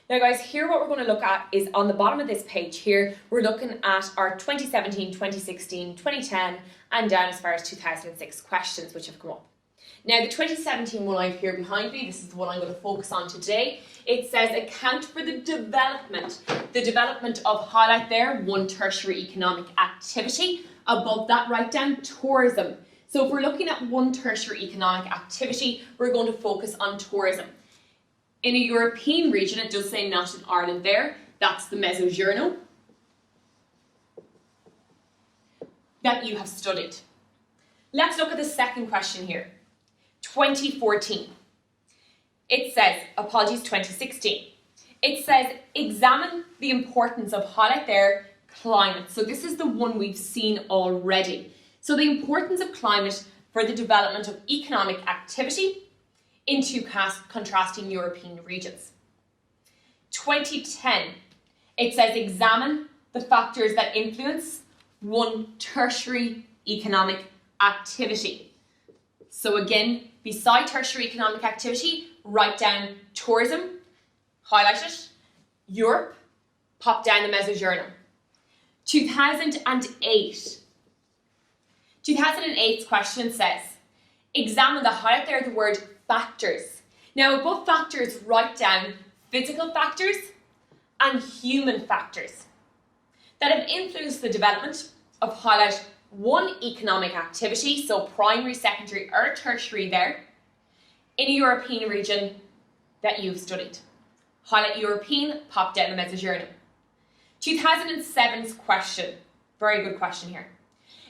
Now guys, here what we're going to look at is on the bottom of this page here, we're looking at our 2017, 2016, 2010 and down as far as 2006 questions which have come up. Now the 2017 one I have here behind me, this is the one I'm going to focus on today. It says account for the development of, highlight there, one tertiary economic activity. Above that write down tourism. So if we're looking at one tertiary economic activity, we're going to focus on tourism. In a European region, it does say not in Ireland there, that's the Mezzogiorno that you have studied. Let's look at the second question here. 2014. It says, apologies, 2016. It says, examine the importance of, highlight there, climate. So this is the one we've seen already. So the importance of climate for the development of economic activity in two contrasting European regions. 2010, it says examine the factors that influence one tertiary economic activity. So again, beside tertiary economic activity, write down tourism, highlight it, Europe, pop down the Mezzogiorno. 2008. 2008's question says, examine the, highlight there the word factors. Now above factors, write down physical factors and human factors that have influenced the development of, highlight one economic activity, so primary, secondary or tertiary there, in a European region that you've studied. Highlight European, pop down the Mezzogiorno. 2007's question, very good question here.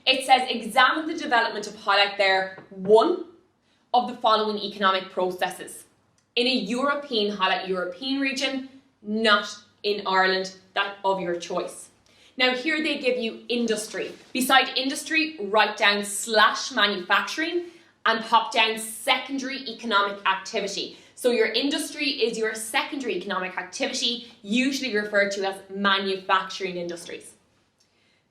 It says examine the development of, highlight there, one of the following economic processes in a European, highlight European region, not in Ireland, that of your choice. Now here they give you industry. Beside industry, write down / manufacturing and pop down secondary economic activity. So your industry is your secondary economic activity, usually referred to as manufacturing industries.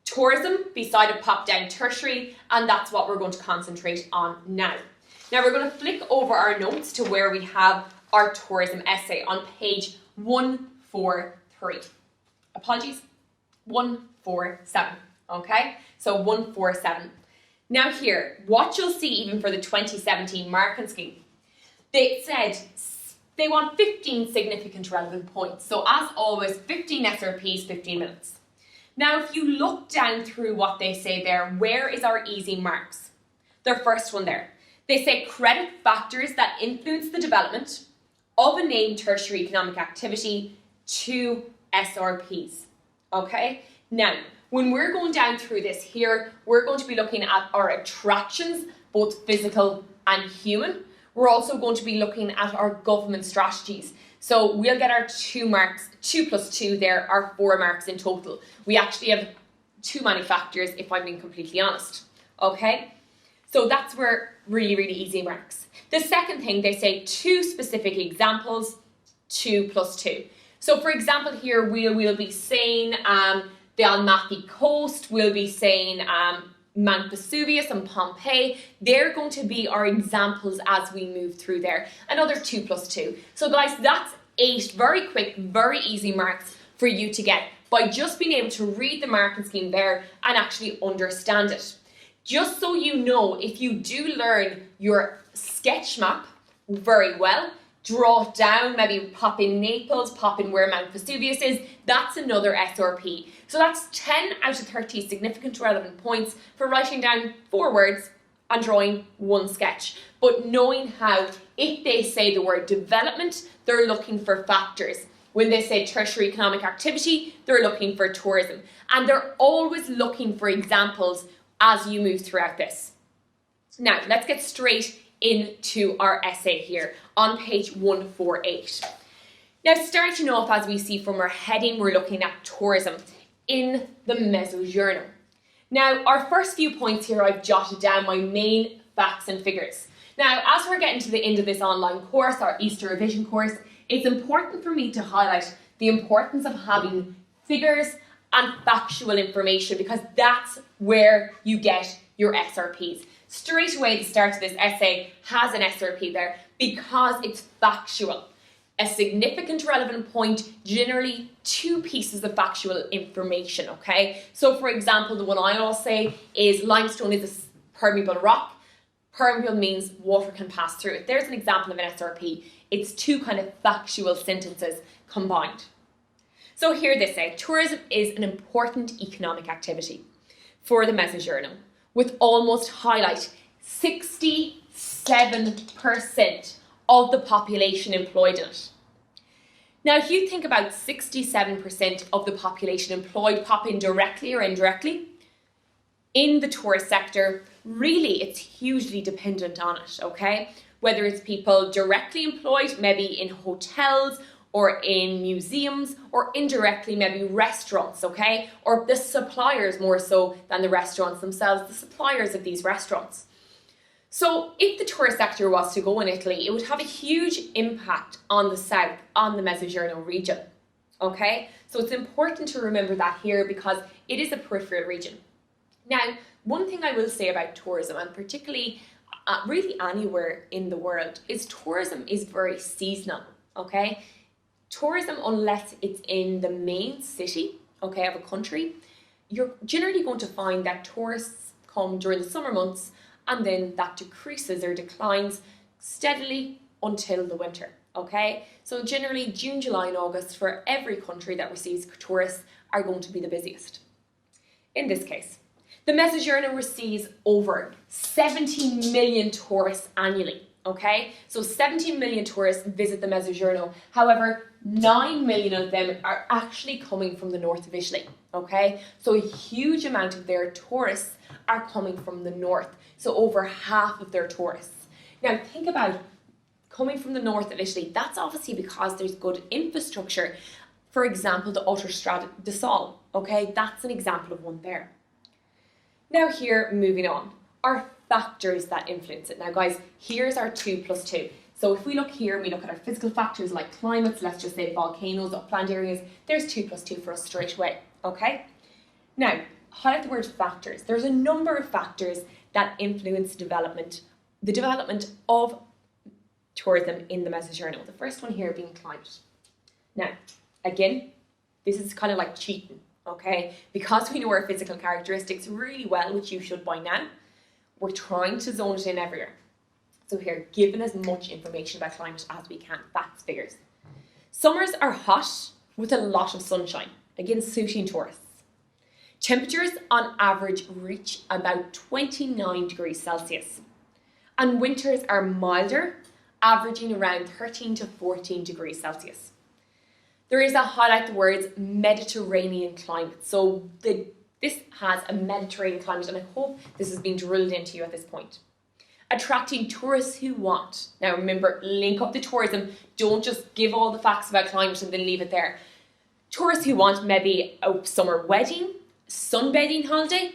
Tourism, beside it pop down tertiary, and that's what we're going to concentrate on now. Now we're going to flick over our notes to where we have our tourism essay on page 143. Apologies, 147, okay? So 147. Now here, what you'll see even for the 2017 marking scheme, they said they want 15 significant relevant points. So as always, 15 SRPs, 15 minutes. Now if you look down through what they say there, where is our easy marks? Their first one there. They say credit factors that influence the development of a named tertiary economic activity to SRPs, okay? Now, when we're going down through this here, we're going to be looking at our attractions, both physical and human. We're also going to be looking at our government strategies. So we'll get our 2 marks, 2 plus 2 there are 4 marks in total. We actually have too many factors if I'm being completely honest, okay? So that's where really, really easy marks. The second thing, they say 2 specific examples, 2 plus 2. So for example here, we'll be saying the Amalfi Coast, we'll be saying Mount Vesuvius and Pompeii. They're going to be our examples as we move through there. Another 2 plus 2. So guys, that's 8 very quick, very easy marks for you to get by just being able to read the marking scheme there and actually understand it. Just so you know, if you do learn your sketch map very well, draw it down, maybe pop in Naples, pop in where Mount Vesuvius is, that's another SRP. So that's 10 out of 30 significant relevant points for writing down 4 words and drawing 1 sketch. But knowing how, if they say the word development, they're looking for factors. When they say tertiary economic activity, they're looking for tourism. And they're always looking for examples as you move throughout this. Now, let's get straight into our essay here on page 148. Now, starting off, as we see from our heading, we're looking at tourism in the Mezzogiorno. Now, our first few points here, I've jotted down my main facts and figures. Now, as we're getting to the end of this online course, our Easter revision course, it's important for me to highlight the importance of having figures and factual information, because that's where you get your SRPs. Straight away, the start of this essay has an SRP there because it's factual. A significant relevant point, generally 2 pieces of factual information, okay? So for example, the one I always say is limestone is a permeable rock. Permeable means water can pass through it. There's an example of an SRP. It's 2 kind of factual sentences combined. So here they say, tourism is an important economic activity for the Mezzogiorno, with almost highlight 67% of the population employed in it. Now, if you think about 67% of the population employed pop in directly or indirectly in the tourist sector, really it's hugely dependent on it, okay? Whether it's people directly employed, maybe in hotels or in museums, or indirectly maybe restaurants, okay? Or the suppliers more so than the restaurants themselves, the suppliers of these restaurants. So if the tourist sector was to go in Italy, it would have a huge impact on the south, on the Mezzogiorno region, okay? So it's important to remember that here because it is a peripheral region. Now, one thing I will say about tourism, and particularly really anywhere in the world, is tourism is very seasonal, okay? Tourism, unless it's in the main city, okay, of a country, you're generally going to find that tourists come during the summer months and then that decreases or declines steadily until the winter, okay? So generally June, July and August for every country that receives tourists are going to be the busiest. In this case, the Mezzogiorno receives over 70 million tourists annually, okay? So 70 million tourists visit the Mezzogiorno. However, 9 million of them are actually coming from the north of Italy, okay? So a huge amount of their tourists are coming from the north. So over half of their tourists. Now think about coming from the north of Italy. That's obviously because there's good infrastructure. For example, the Autostrada del Sal, okay? That's an example of one there. Now here, moving on, are factors that influence it. Now guys, here's our 2+2. So if we look here, we look at our physical factors like climates, let's just say volcanoes, upland areas, there's 2+2 for us straight away, okay? Now, highlight the word factors. There's a number of factors that influence the development of tourism in the Mezzogiorno. The first one here being climate. Now, again, this is kind of like cheating, okay? Because we know our physical characteristics really well, which you should by now, we're trying to zone it in everywhere. So here, given as much information about climate as we can, facts, figures. Summers are hot with a lot of sunshine, again suiting tourists. Temperatures on average reach about 29 degrees Celsius. And winters are milder, averaging around 13 to 14 degrees Celsius. There is a highlight the words Mediterranean climate. So this has a Mediterranean climate, and I hope this has been drilled into you at this point. Attracting tourists who want. Now remember, link up the tourism. Don't just give all the facts about climate and then leave it there. Tourists who want maybe a summer wedding, sunbathing holiday,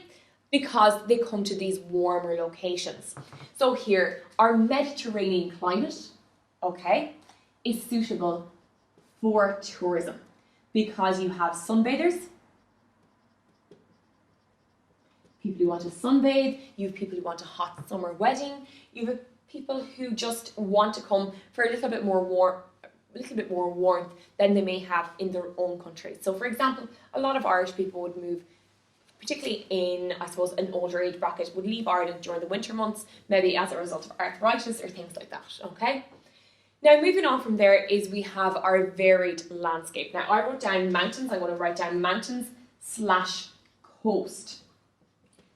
because they come to these warmer locations. So here, our Mediterranean climate, okay, is suitable for tourism because you have sunbathers, people who want to sunbathe, you have people who want a hot summer wedding, you have people who just want to come for a little bit more warmth than they may have in their own country. So for example, a lot of Irish people would move, particularly in, I suppose, an older age bracket, would leave Ireland during the winter months, maybe as a result of arthritis or things like that, okay? Now moving on from there is we have our varied landscape. Now I wrote down mountains, I'm going to write down mountains/coast.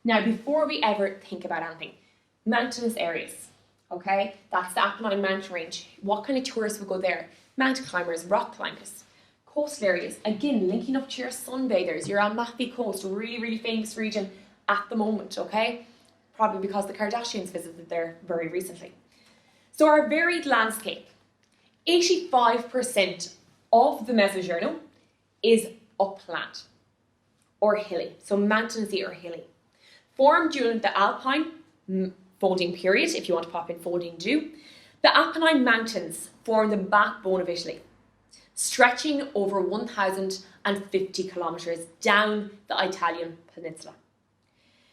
Now before we ever think about anything, mountainous areas, okay? That's the Apennine mountain range. What kind of tourists would go there? Mountain climbers, rock climbers. Coastal areas, again, linking up to your sunbathers, your Amalfi Coast, really, really famous region at the moment, okay? Probably because the Kardashians visited there very recently. So our varied landscape, 85% of the Mezzogiorno is upland or hilly, so mountainousy or hilly. Formed during the Alpine folding period, if you want to pop in folding, do. The Apennine Mountains form the backbone of Italy, stretching over 1,050 kilometres down the Italian peninsula.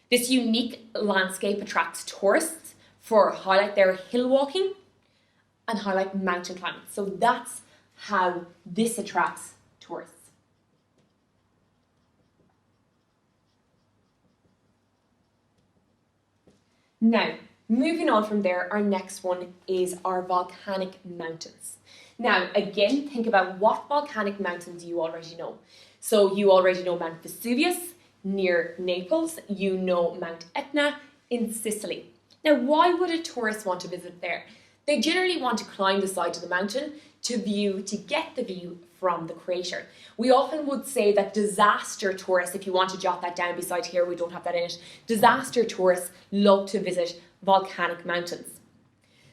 This unique landscape attracts tourists for highlight their hill walking and highlight mountain climbing. So that's how this attracts tourists. Now, moving on from there, our next one is our volcanic mountains. Now, again, think about what volcanic mountains you already know. So you already know Mount Vesuvius near Naples, you know Mount Etna in Sicily. Now, why would a tourist want to visit there? They generally want to climb the side of the mountain to get the view from the crater. We often would say that disaster tourists, if you want to jot that down beside here, we don't have that in it, disaster tourists love to visit volcanic mountains.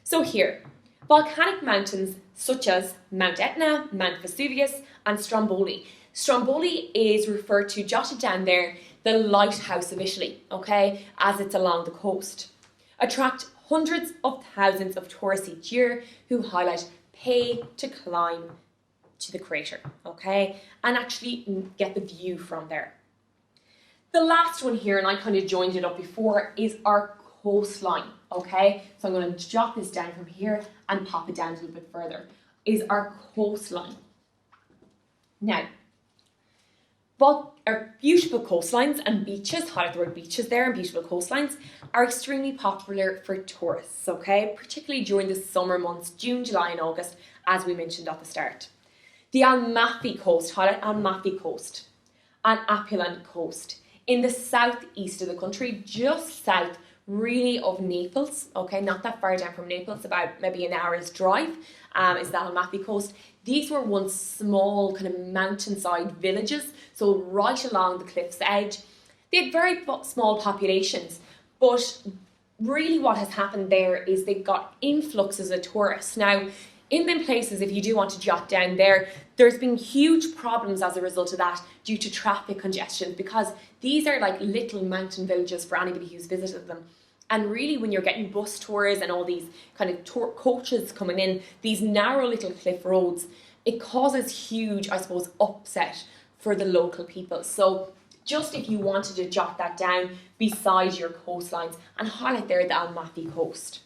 So here, volcanic mountains such as Mount Etna, Mount Vesuvius and Stromboli. Stromboli is referred to, jotted down there, the lighthouse of Italy, okay, as it's along the coast. Attract hundreds of thousands of tourists each year who highlight pay to climb to the crater, okay, and actually get the view from there. The last one here, and I kind of joined it up before, is our coastline, okay? So I'm going to jot this down from here and pop it down a little bit further, is our coastline. Now, our beautiful coastlines and beaches, highlight the word beaches there, and beautiful coastlines are extremely popular for tourists, okay? Particularly during the summer months, June, July and August, as we mentioned at the start. The Amalfi Coast, highlight Amalfi Coast, and Apulian Coast in the southeast of the country, just south really of Naples, okay, not that far down from Naples, about maybe an hour's drive, is the Amalfi Coast. These were once small kind of mountainside villages, so right along the cliff's edge. They had very small populations, but really what has happened there is they got influxes of tourists. Now, in them places, if you do want to jot down there, there's been huge problems as a result of that due to traffic congestion, because these are like little mountain villages for anybody who's visited them. And really when you're getting bus tours and all these kind of coaches coming in, these narrow little cliff roads, it causes huge, I suppose, upset for the local people. So just if you wanted to jot that down beside your coastlines and highlight there the Amalfi Coast.